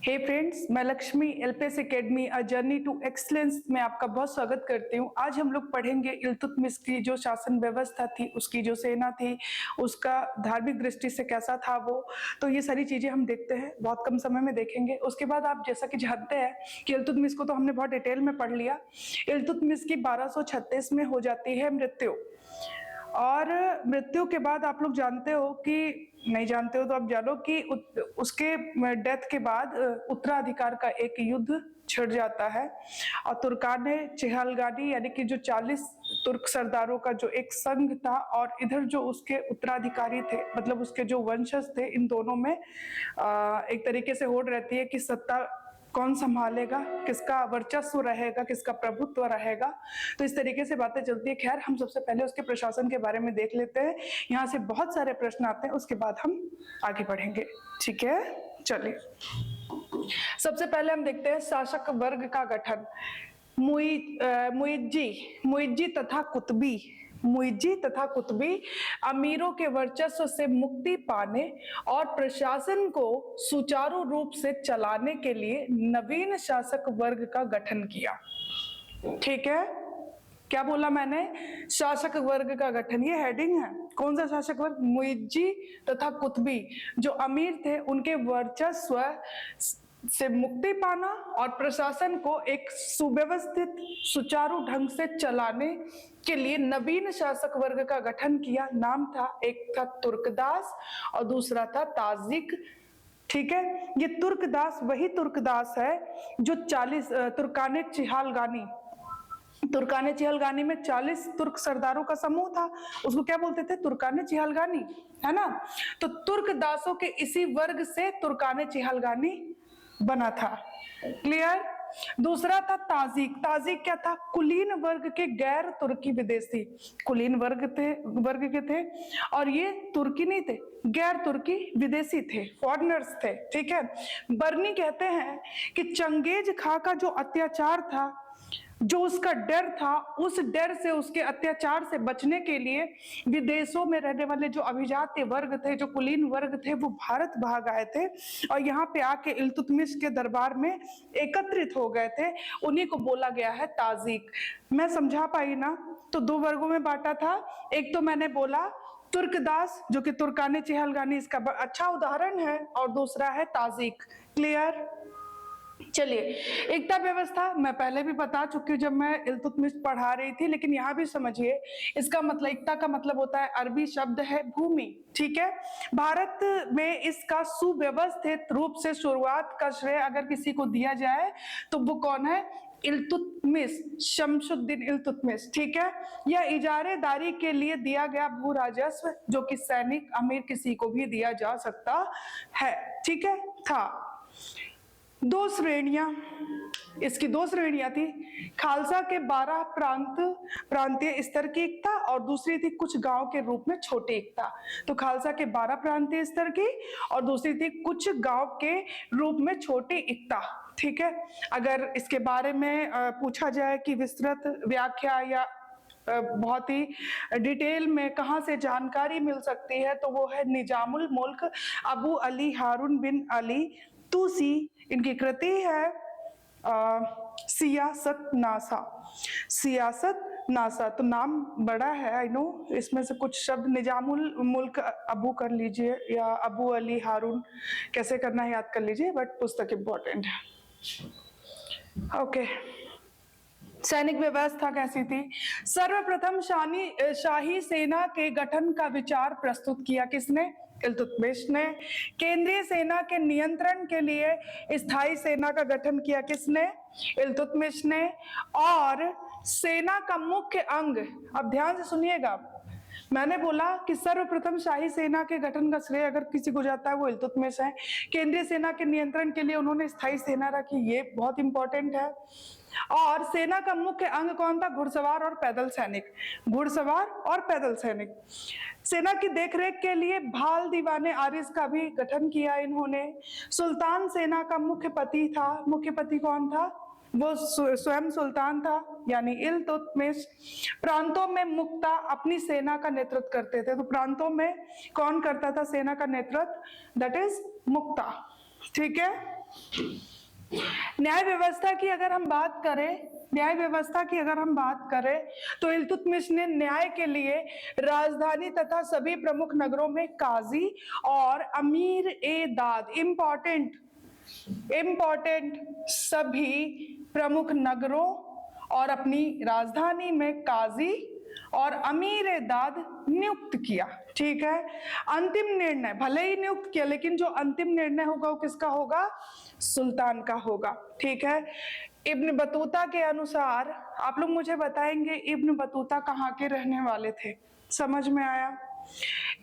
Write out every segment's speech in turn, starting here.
हे friends, मैं Lakshmi LPS academy a journey to excellence में आपका बहुत स्वागत करती हूँ। आज हम लोग पढ़ेंगे इल्तुतमिश की जो शासन व्यवस्था थी, उसकी जो सेना थी, उसका धार्मिक दृष्टि से कैसा था वो। तो ये सारी चीजें हम देखते हैं, बहुत कम समय में देखेंगे। उसके बाद आप जैसा कि जानते हैं कि इल्तुतमिश को तो हमने बहुत डिटेल में पढ़ लिया। इल्तुतमिश की 1236 में हो जाती है मृत्यु, और मृत्यु के बाद आप लोग जानते हो कि नहीं जानते हो तो आप जानो कि उसके डेथ के बाद उत्तराधिकार का एक युद्ध छिड़ जाता है और तुर्काने चिहलगानी यानी कि जो 40 तुर्क सरदारों का जो एक संघ था, और इधर जो उसके उत्तराधिकारी थे, मतलब उसके जो वंशज थे, इन दोनों में एक तरीके से होड़ रहती है कि सत्ता कौन संभालेगा, किसका वर्चस्व रहेगा, किसका प्रभुत्व रहेगा। तो इस तरीके से बातें चलती है। खैर, हम सबसे पहले उसके प्रशासन के बारे में देख लेते हैं। यहाँ से बहुत सारे प्रश्न आते हैं, उसके बाद हम आगे बढ़ेंगे। ठीक है, चलिए सबसे पहले हम देखते हैं शासक वर्ग का गठन। मुइज्जी तथा कुतुबी, मुइज्जी तथा कुतुबी अमीरों के वर्चस्व से मुक्ति पाने और प्रशासन को सुचारू रूप से चलाने के लिए नवीन शासक वर्ग का गठन किया। ठीक है, क्या बोला मैंने? शासक वर्ग का गठन, ये हेडिंग है। कौन सा शासक वर्ग? मुइज्जी तथा कुतुबी जो अमीर थे, उनके वर्चस्व से मुक्ति पाना और प्रशासन को एक सुव्यवस्थित सुचारू ढंग से चलाने के लिए नवीन शासक वर्ग का गठन किया। नाम था, एक था तुर्कदास और दूसरा था ताजिक। ठीक है, ये तुर्कदास वही तुर्कदास है जो 40 तुर्काने चिहलगानी में 40 तुर्क सरदारों का समूह था, उसको क्या बोलते थे? तुर्काने चिहलगानी, है ना। तो तुर्कदासों के इसी वर्ग से तुर्काने चिहलगानी बना था। क्लियर? दूसरा था ताजिक। ताजिक क्या था? कुलीन वर्ग के गैर तुर्की विदेशी, कुलीन वर्ग के थे, और ये तुर्की नहीं थे, गैर तुर्की विदेशी थे, फॉरेनर्स थे। ठीक है, बर्नी कहते हैं कि चंगेज खां का जो अत्याचार था, जो उसका डर था, उस डर से, उसके अत्याचार से बचने के लिए विदेशों में रहने वाले जो अभिजात्य वर्ग थे, जो कुलीन वर्ग थे, वो भारत भाग आए थे और यहाँ पे आके इल्तुतमिश के दरबार में एकत्रित हो गए थे। उन्हीं को बोला गया है ताजिक। मैं समझा पाई ना? तो दो वर्गों में बांटा था। एक तो मैंने बोला तुर्कदास जो कि तुर्काने चिहलगानी इसका अच्छा उदाहरण है, और दूसरा है ताजिक। क्लियर? चलिए, एकता व्यवस्था मैं पहले भी बता चुकी हूँ जब मैं इल्तुतमिश पढ़ा रही थी, लेकिन यहाँ भी समझिए इसका मतलब, एकता का मतलब होता है, अरबी शब्द है भूमि। ठीक है, भारत में इसका सुव्यवस्थित रूप से शुरुआत का श्रेय अगर किसी को दिया जाए तो वो कौन है? इल्तुतमिश, शमशुद्दीन इल्तुतमिश। ठीक है, यह इजारेदारी के लिए दिया गया भू राजस्व जो कि सैनिक अमीर किसी को भी दिया जा सकता है। ठीक है, था दो श्रेणियां, इसकी दो श्रेणियां थी। खालसा के 12 प्रांतीय स्तर की एकता, और दूसरी थी कुछ गांव के रूप में छोटी एकता। तो खालसा के 12 प्रांतीय स्तर की और दूसरी थी कुछ गांव के रूप में छोटी एकता। ठीक है, अगर इसके बारे में पूछा जाए कि विस्तृत व्याख्या या बहुत ही डिटेल में कहां से जानकारी मिल सकती है, तो वो है निजामुल मुल्क अबू अली हारून बिन अली तूसी, इनकी कृति है सियासत नासा। सियासत नासा, तो नाम बड़ा है, आई नो। इसमें से कुछ शब्द, निजामुल मुल्क अबू कर लीजिए या अबू अली हारून, कैसे करना है याद कर लीजिए, बट पुस्तक इंपॉर्टेंट है। ओके, सैनिक व्यवस्था कैसी थी? सर्वप्रथम शाही सेना के गठन का विचार प्रस्तुत किया किसने? इल्तुतमिश ने। केंद्रीय सेना के नियंत्रण के लिए स्थायी सेना का गठन किया किसने? इल्तुतमिश ने। और सेना का मुख्य अंग, अब ध्यान से सुनिएगा, मैंने बोला कि सर्वप्रथम शाही सेना के गठन का श्रेय अगर किसी को जाता है वो इल्तुतमिश है। केंद्रीय सेना के नियंत्रण के लिए उन्होंने स्थायी सेना रखी, ये बहुत इंपॉर्टेंट है। और सेना का मुख्य अंग कौन था? घुड़सवार और पैदल सैनिक, घुड़सवार और पैदल सैनिक। सेना की देखरेख के लिए भाल दीवाने आरिस का भी गठन किया इन्होंने। सुल्तान सेना का मुख्य पति था। मुख्य पति कौन था? वो स्वयं सुल्तान था, यानी इल्तुतमिश। प्रांतों में मुक्ता अपनी सेना का नेतृत्व करते थे। तो प्रांतों में कौन करता था सेना का नेतृत्व? दैट इज मुक्ता। ठीक है, न्याय व्यवस्था की अगर हम बात करें तो इल्तुतमिश ने न्याय के लिए राजधानी तथा सभी प्रमुख नगरों में काजी और अमीर ए दाद, इंपॉर्टेंट सभी प्रमुख नगरों और अपनी राजधानी में काजी और अमीर ए दाद नियुक्त किया। ठीक है, अंतिम निर्णय भले ही नियुक्त किया, लेकिन जो अंतिम निर्णय होगा वो किसका होगा? सुल्तान का होगा। ठीक है, इब्न बतूता के अनुसार आप लोग मुझे बताएंगे इब्न बतूता कहाँ के रहने वाले थे? समझ में आया?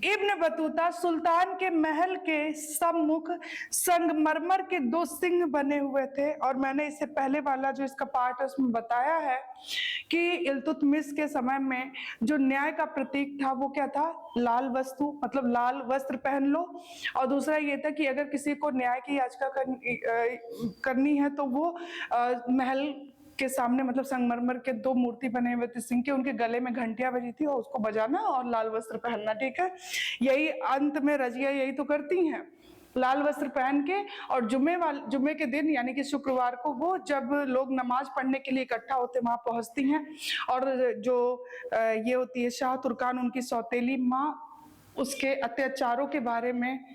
इब्न बतूता सुल्तान के महल के सम्मुख संगमरमर के 2 सिंह बने हुए थे, और मैंने इससे पहले वाला जो इसका पार्ट है उसमें बताया है कि इल्तुतमिश के समय में जो न्याय का प्रतीक था वो क्या था? लाल वस्तु, मतलब लाल वस्त्र पहन लो। और दूसरा ये था कि अगर किसी को न्याय की याचिका करनी है तो वो महल के सामने, मतलब संगमरमर के 2 मूर्ति बने हुए थे सिंह के, उनके गले में घंटियां बजी थी और उसको बजाना और लाल वस्त्र पहनना। ठीक है, यही अंत में रजिया यही तो करती हैं, लाल वस्त्र पहन के। और जुम्मे के दिन यानी कि शुक्रवार को वो जब लोग नमाज पढ़ने के लिए इकट्ठा होते वहां पहुंचती हैं, और जो ये होती है शाह तुर्कान, उनकी सौतेली माँ, उसके अत्याचारों के बारे में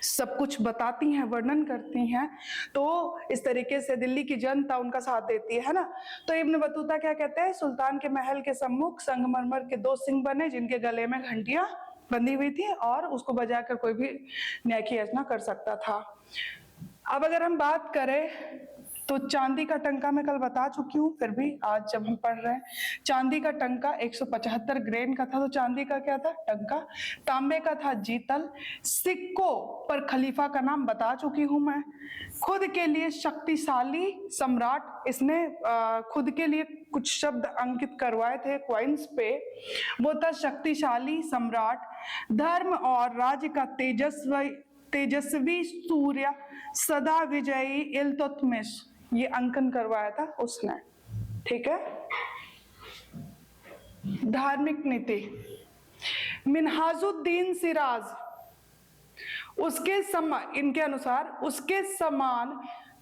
सब कुछ बताती हैं, वर्णन करती हैं। तो इस तरीके से दिल्ली की जनता उनका साथ देती है ना। तो इब्न बतूता क्या कहते हैं? सुल्तान के महल के सम्मुख संगमरमर के 2 सिंह बने जिनके गले में घंटियां बंधी हुई थी, और उसको बजाकर कोई भी न्याय की याचना कर सकता था। अब अगर हम बात करें तो चांदी का टंका मैं कल बता चुकी हूँ, फिर भी आज जब हम पढ़ रहे हैं, चांदी का टंका 175 ग्रेन का था, तो चांदी का क्या था? टंका। तांबे का था जीतल। सिक्कों पर खलीफा का नाम बता चुकी हूं मैं। खुद के लिए शक्तिशाली सम्राट, इसने खुद के लिए कुछ शब्द अंकित करवाए थे क्वाइंस पे, वो था शक्तिशाली सम्राट, धर्म और राज्य का तेजस्वी सूर्य, सदा विजयी इल्तुतमिश, ये अंकन करवाया था उसने। ठीक है, धार्मिक नीति, मिन्हाजुद्दीन सिराज, इनके अनुसार उसके समान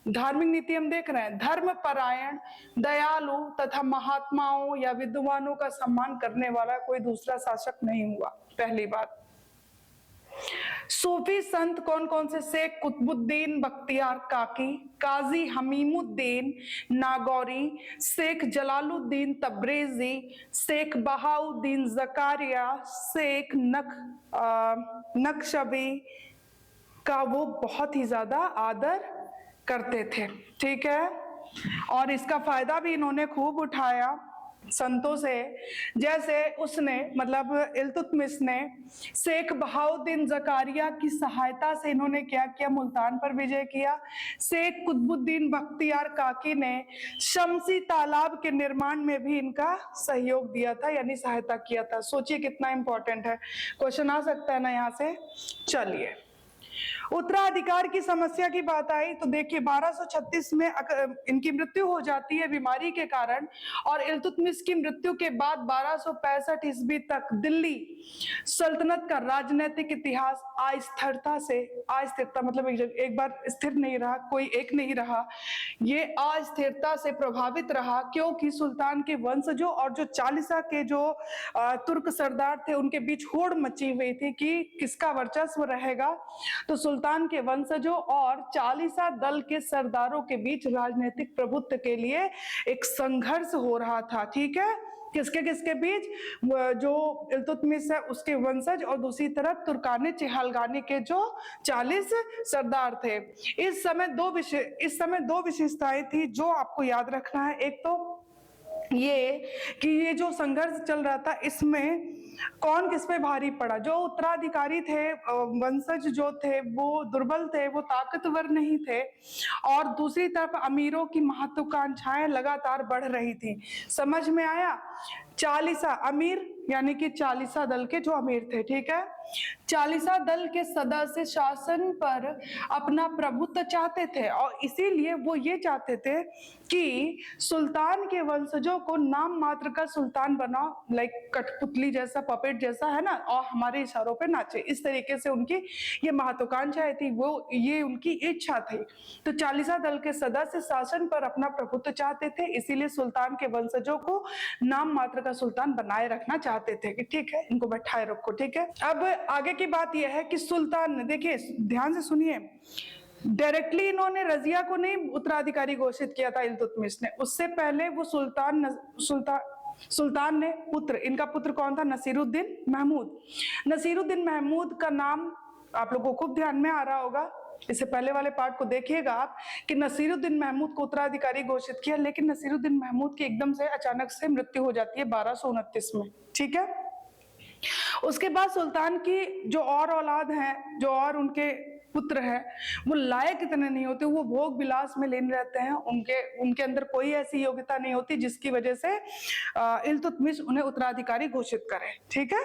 धार्मिक नीति हम देख रहे हैं, धर्मपरायण, दयालु तथा महात्माओं या विद्वानों का सम्मान करने वाला कोई दूसरा शासक नहीं हुआ। पहली बात। सूफी संत कौन कौन से? शेख कुतुबुद्दीन बख्तियार काकी, काजी हमीमुद्दीन नागौरी, शेख जलालुद्दीन तब्रेजी, शेख बहाउद्दीन जकारिया, शेख नक्शबी का वो बहुत ही ज्यादा आदर करते थे। ठीक है, और इसका फायदा भी इन्होंने खूब उठाया संतों से। जैसे उसने, मतलब इल्तुतमिश ने शेख बहाउद्दीन जकारिया की सहायता से इन्होंने क्या किया? मुल्तान पर विजय किया। शेख कुतुबुद्दीन बख्तियार काकी ने शमसी तालाब के निर्माण में भी इनका सहयोग दिया था, यानी सहायता किया था। सोचिए कितना इंपॉर्टेंट है, क्वेश्चन आ सकता है ना यहाँ से। चलिए, उत्तराधिकार की समस्या की बात आई तो देखिए 1236 में इनकी मृत्यु हो जाती है बीमारी के कारण, और इल्तुतमिश की मृत्यु के बाद 1265 ईस्वी तक दिल्ली सल्तनत का राजनीतिक इतिहास अस्थिरता मतलब एक बार स्थिर नहीं रहा, कोई एक नहीं रहा, ये अस्थिरता से प्रभावित रहा, क्योंकि सुल्तान के वंशजों और जो चालीसा के जो तुर्क सरदार थे उनके बीच होड़ मची हुई थी कि किसका वर्चस्व रहेगा। तो सुल्तान के वंशजों और चालीसा दल के सरदारों के बीच राजनीतिक प्रभुत्व के लिए एक संघर्ष हो रहा था। ठीक है, किसके किसके बीच? जो इल्तुतमिश है उसके वंशज, और दूसरी तरफ तुर्काने चिहालगानी के जो 40 सरदार थे। इस समय दो विशेषताएं थी जो आपको याद रखना है। एक तो ये कि ये जो संघर्ष चल रहा था इसमें कौन किस पे भारी पड़ा? जो उत्तराधिकारी थे, वंशज जो थे वो दुर्बल थे, वो ताकतवर नहीं थे, और दूसरी तरफ अमीरों की महत्वाकांक्षाएं लगातार बढ़ रही थी। समझ में आया? चालीसा अमीर यानी कि चालीसा दल के जो अमीर थे, ठीक है, चालीसा दल के सदस्य शासन पर अपना प्रभुत्व चाहते थे और इसीलिए वो ये चाहते थे कि सुल्तान के वंशजों को नाम मात्र का सुल्तान बनाओ, लाइक कठपुतली जैसा, पपेट जैसा, है ना, और हमारे इशारों पे नाचे। इस तरीके से उनकी ये महत्वाकांक्षाएं थी, वो ये उनकी इच्छा थी। तो चालीसा दल के सदस्य शासन पर अपना प्रभुत्व चाहते थे, इसीलिए सुल्तान के वंशजों को नाम मात्र का सुल्तान बनाए रखना चाहते थे कि ठीक है, इनको बैठाए रखो, ठीक है। अब आगे की बात यह है कि सुल्तान ने, देखिए ध्यान से सुनिए, डायरेक्टली इन्होंने रजिया को नहीं उत्तराधिकारी घोषित किया था इल्तुतमिश ने, उससे पहले वो सुल्तान ने पुत्र, इनका पुत्र कौन था, नसीरुद्दीन महमूद। नसीरुद्दीन महमूद का नाम आप लोगों को खूब ध्यान में आ रहा होगा, इससे पहले वाले पार्ट को देखिएगा आप कि नसीरुद्दीन महमूद को उत्तराधिकारी घोषित किया, लेकिन नसीरुद्दीन महमूद की एकदम से अचानक से मृत्यु हो जाती है 1229 में, ठीक है। उसके बाद सुल्तान की जो और औलाद हैं, जो और उनके पुत्र हैं, वो लायक इतने नहीं होते, वो भोग विलास में लीन रहते हैं, उनके अंदर कोई ऐसी योग्यता नहीं होती जिसकी वजह से इल्तुतमिश उन्हें उत्तराधिकारी घोषित करे, ठीक है।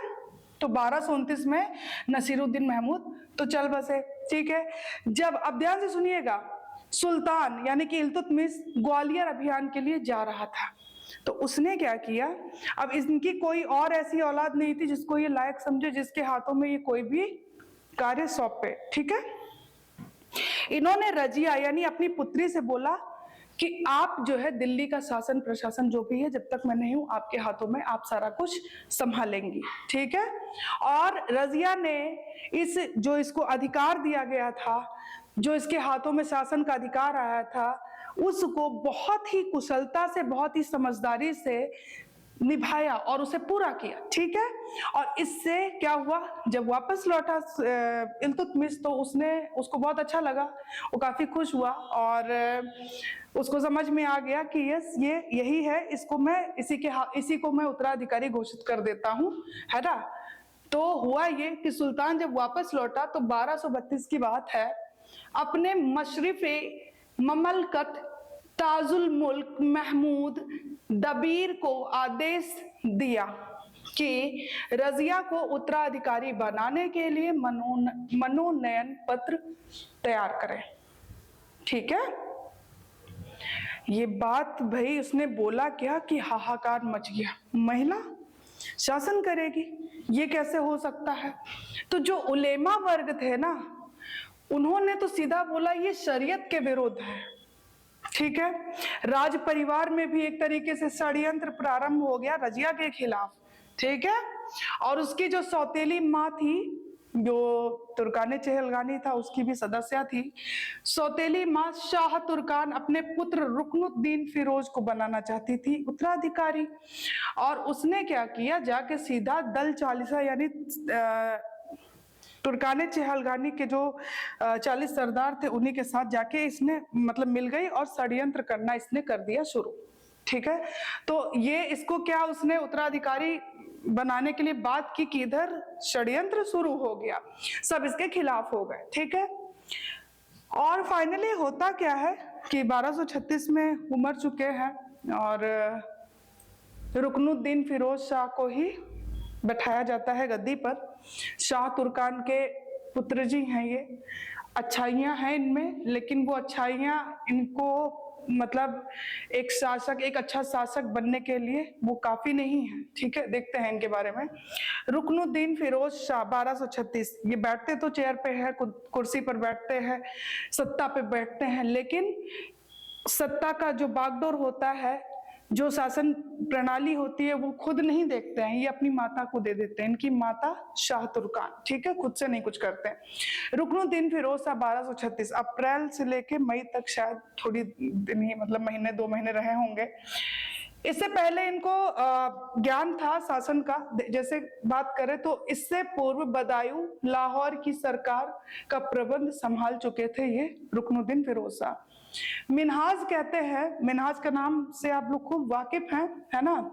तो 1229 में नसीरुद्दीन महमूद तो चल बसे, ठीक है। जब, अब ध्यान से सुनिएगा, सुल्तान यानी कि इल्तुतमिश ग्वालियर अभियान के लिए जा रहा था, तो उसने क्या किया, अब इनकी कोई और ऐसी औलाद नहीं थी जिसको ये लायक समझे, जिसके हाथों में ये कोई भी कार्य सौंपे, ठीक है। इन्होंने रजिया यानी अपनी पुत्री से बोला कि आप जो है दिल्ली का शासन प्रशासन जो भी है, जब तक मैं नहीं हूं आपके हाथों में, आप सारा कुछ संभालेंगी, ठीक है। और रजिया ने इसको अधिकार दिया गया था, जो इसके हाथों में शासन का अधिकार आया था, उसको बहुत ही कुशलता से, बहुत ही समझदारी से निभाया और उसे पूरा किया, ठीक है। और इससे क्या हुआ, जब वापस लौटा इल्तुतमिश तो उसको बहुत अच्छा लगा, वो काफी खुश हुआ और उसको समझ में आ गया कि यस, ये यही है, इसी को मैं उत्तराधिकारी घोषित कर देता हूँ, है ना। तो हुआ ये कि सुल्तान जब वापस लौटा तो 1232 की बात है, अपने मशरिफे ममलकत ताजुल मुल्क महमूद दबीर को आदेश दिया कि रजिया को उत्तराधिकारी बनाने के लिए मनोनयन पत्र तैयार करें, ठीक है। ये बात भाई उसने बोला क्या कि हाहाकार मच गया, महिला शासन करेगी, ये कैसे हो सकता है। तो जो उलेमा वर्ग थे ना, उन्होंने तो सीधा बोला ये शरीयत के विरुद्ध है, ठीक है। राज परिवार में भी एक तरीके से षड्यंत्र प्रारंभ हो गया रजिया के खिलाफ, ठीक है। और उसकी जो सौतेली माँ थी, जो तुर्कान चहलगानी था, उसकी भी सदस्य थी, सौतेली माँ शाह तुर्कान अपने पुत्र रुकनुद्दीन फिरोज को बनाना चाहती थी उत्तराधिकारी। और उसने क्या किया, जाके सीधा दल चालीसा यानी तुर्कान चहलगानी के जो 40 सरदार थे, उन्हीं के साथ जाके इसने मतलब मिल गई और षड्यंत्र करना इसने कर दिया शुरू, ठीक है। तो ये इसको क्या, उसने उत्तराधिकारी बनाने के लिए बात की कि इधर षड्यंत्र शुरू हो गया, सब इसके खिलाफ हो गए, ठीक है। और फाइनली होता क्या है कि 1236 में उमर चुके हैं और रुकनुद्दीन फिरोज शाह को ही बैठाया जाता है गद्दी पर। शाह तुर्कान के पुत्र जी हैं ये, अच्छाइयां हैं इनमें, लेकिन वो अच्छाइयां इनको मतलब एक अच्छा शासक बनने के लिए वो काफी नहीं है, ठीक है। देखते हैं इनके बारे में। रुकनुद्दीन फिरोज शाह 1236, ये बैठते तो चेयर पे है, कुर्सी पर बैठते हैं, सत्ता पे बैठते हैं, लेकिन सत्ता का जो बागडोर होता है, जो शासन प्रणाली होती है, वो खुद नहीं देखते हैं, ये अपनी माता को दे देते हैं। इनकी माता शाह तुर्कान, ठीक है, खुद से नहीं कुछ करते हैं। रुकनुद्दीन फिरोज शाह 1236 अप्रैल से लेके मई तक, शायद थोड़ी दिन ही, मतलब महीने 2 महीने रहे होंगे। इससे पहले इनको ज्ञान था शासन का, जैसे बात करें तो इससे पूर्व बदायूं लाहौर की सरकार का प्रबंध संभाल चुके थे ये रुकनुद्दीन फिरोज शाह। मिन्हाज कहते हैं, मिन्हाज का नाम से आप लोग खूब वाकिफ हैं, है ना,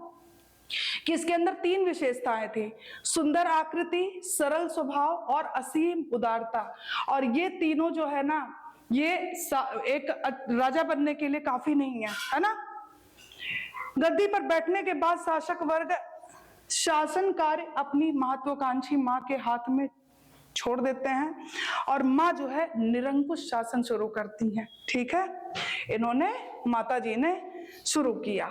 कि इसके अंदर 3 विशेषताएं थी, सुंदर आकृति, सरल स्वभाव और असीम उदारता। और ये तीनों जो है ना, ये एक राजा बनने के लिए काफी नहीं है, है ना। गद्दी पर बैठने के बाद शासक वर्ग शासन कार्य अपनी महत्वाकांक्षी माँ के हाथ में छोड़ देते हैं और माँ जो है निरंकुश शासन शुरू करती हैं। ठीक है, इन्होंने माता जी ने शुरू किया।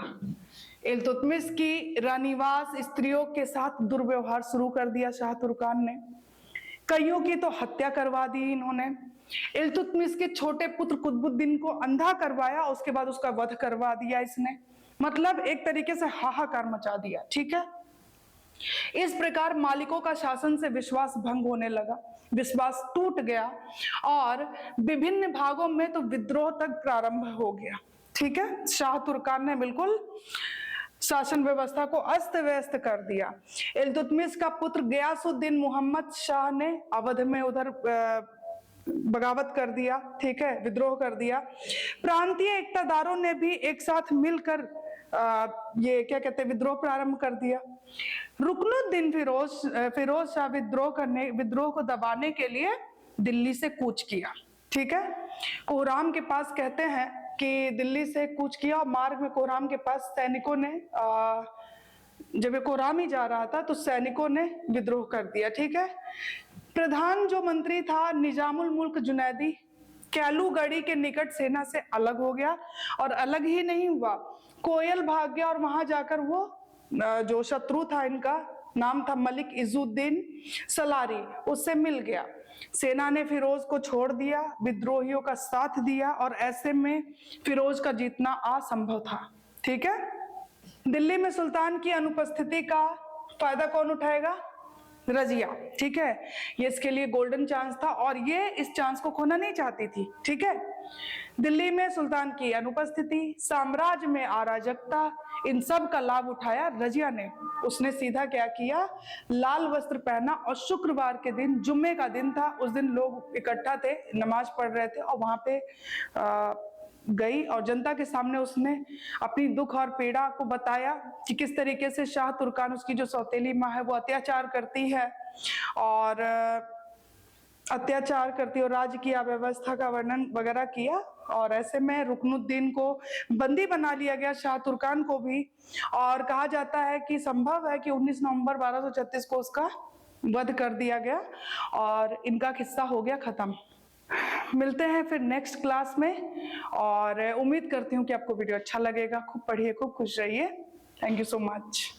इल्तुतमिश की रानीवास स्त्रियों के साथ दुर्व्यवहार शुरू कर दिया शाह तुर्कान ने। कईयों की तो हत्या करवा दी इन्होंने। इल्तुतमिश के छोटे पुत्र कुतुबुद्दीन को अंधा करवाया, उसके बाद उसका वध करवा दिया इसने। मतलब एक तरीके से हाहाकार मचा दिया। ठीक है, इस प्रकार मालिकों का शासन से विश्वास भंग होने लगा, विश्वास टूट गया और विभिन्न भागों में तो विद्रोह तक प्रारंभ हो गया। ठीक है, शाह तुर्कान ने बिल्कुल शासन व्यवस्था को अस्त व्यस्त कर दिया। इल्तुतमिश का पुत्र गयासुद्दीन मोहम्मद शाह ने अवध में उधर बगावत कर दिया। ठीक है, विद्रोह कर दिया। प्रांतीय इक्तादारों ने भी एक साथ मिलकर ये क्या कहते हैं विद्रोह प्रारंभ कर दिया। रुकनुद्दीन फिरोज शाह विद्रोह को दबाने के लिए दिल्ली से कूच किया। ठीक है, कोहराम के पास कहते हैं कि दिल्ली से कूच किया और मार्ग में कोहराम के पास सैनिकों ने जब ये कोहराम ही जा रहा था तो सैनिकों ने विद्रोह कर दिया। ठीक है, प्रधान जो मंत्री था निजामुल मुल्क जुनैदी कैलूगढ़ी के निकट सेना से अलग हो गया और अलग ही नहीं हुआ, कोयल भाग गया और वहां जाकर वो जो शत्रु था इनका नाम था मलिक इजुद्दीन सलारी, उससे मिल गया। सेना ने फिरोज को छोड़ दिया, विद्रोहियों का साथ दिया और ऐसे में फिरोज का जीतना असंभव था। ठीक है, दिल्ली में सुल्तान की अनुपस्थिति का फायदा कौन उठाएगा? रजिया। ठीक है, ये इसके लिए गोल्डन चांस था और ये इस चांस को खोना नहीं चाहती थी। ठीक है, दिल्ली में सुल्तान की अनुपस्थिति, साम्राज्य में अराजकता, इन सब का लाभ उठाया रजिया ने। उसने सीधा क्या किया, लाल वस्त्र पहना और शुक्रवार के दिन, जुम्मे का दिन था, उस दिन लोग इकट्ठा थे, नमाज पढ़ रहे थे और वहां पे गई और जनता के सामने उसने अपनी दुख और पीड़ा को बताया कि किस तरीके से शाह तुर्कान, उसकी जो सौतेली माँ है, वो अत्याचार करती है और राज्य की अव्यवस्था का वर्णन वगैरह किया। और ऐसे में रुकनुद्दीन को बंदी बना लिया गया, शाह तुर्कान को भी, और कहा जाता है कि संभव है कि 19 नवंबर 1236 को उसका वध कर दिया गया और इनका किस्सा हो गया खत्म। मिलते हैं फिर नेक्स्ट क्लास में और उम्मीद करती हूँ कि आपको वीडियो अच्छा लगेगा। खूब पढ़िए, खूब खुश रहिए। Thank you so much.